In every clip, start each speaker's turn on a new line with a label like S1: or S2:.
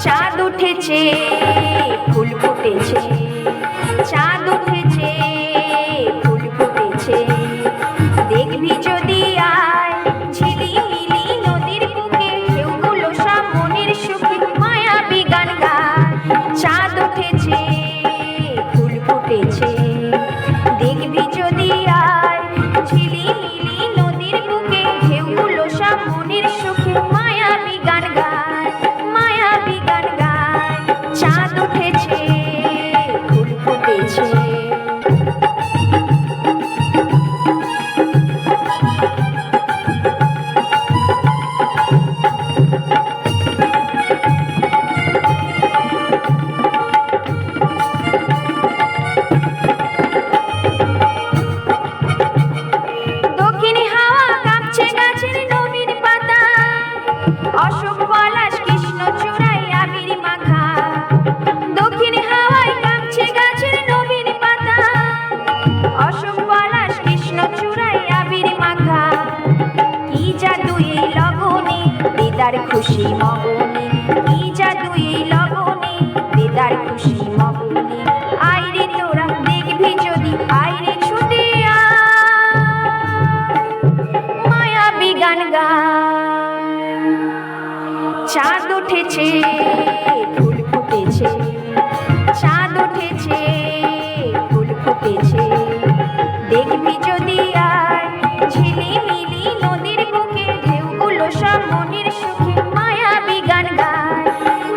S1: চাঁদ উঠেছে ফুল ফুটেছে, চাঁদ উঠেছে ফুল ফুটেছে, দেখবি যদি আয় ঝিলিমিলি নদীর বুকে, ঢেউগুলো সব মনের সুখে মায়াবী গান গায়। চাঁদ উঠেছে ফুল ফুটেছে, দেখবি যদি আয় ঝিলিমিলি নদীর বুকে, ঢেউগুলো সব মনের সুখে মায়াবী গান গায়, মায়াবী গান গায়। চাঁদ উঠেছে ফুল ফুটেছে। দক্ষিণী হাওয়া কাঁপছে গাছের নবীন পাতা, অশোক পলাশ কৃষ্ণচূড়ায় আবির মাখা। দক্ষিণী হাওয়ায় কাঁপছে গাছের নবীন পাতা, অশোক পলাশ কৃষ্ণচূড়ায় আবির মাখা। কি জাদু এই লগনে দিদার খুশি মগনে, কি জাদু এই লগনে দিদার খুশি মগনে। আইরে তোরা দেখবি যদি, আইরে ছুটে আয়, মায়াবী গান গায়। চাঁদ উঠেছে ফুল ফুটেছে, চাঁদ উঠেছে ফুল ফুটেছে, দেখবি যদি আয় ঝিলিমিলি নদীর বুকে, ঢেউগুলো সব মনের সুখে মায়াবী গান গায়,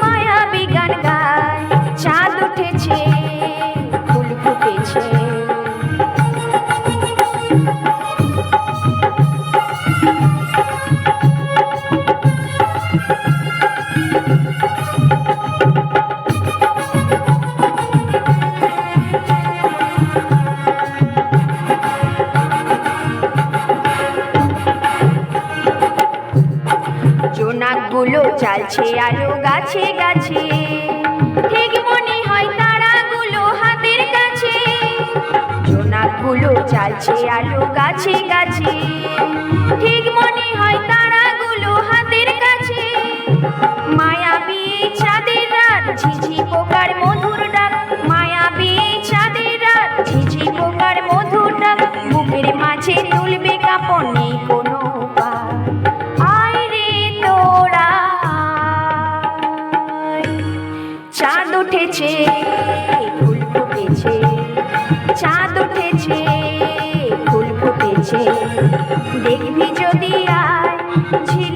S1: মায়াবী গান গায়। চাঁদ উঠেছে ফুল ফুটেছে। জোনাকগুলো চালছে আলো গাছে গাছে, ঠিক মনে হয় তারাগুলো হাতের কাছে। জোনাকগুলো চালছে আলো গাছে গাছে, ঠিক মনে হয় তারাগুলো হাতের কাছে। মায়াবী চাঁদের রাত, ঝিঝি পোকার মধুর ডাক, মায়াবী চাঁদের রাত, ঝিঝি পোকার মধুর ডাক। বুকের মাঝে তুলবে কাঁপন, নেই কোনো উপায়। চাঁদ উঠেছে ফুল ফুটেছে, চাঁদ উঠেছে ফুল ফুটেছে, দেখবি যদি আয় ঝিলিমিলি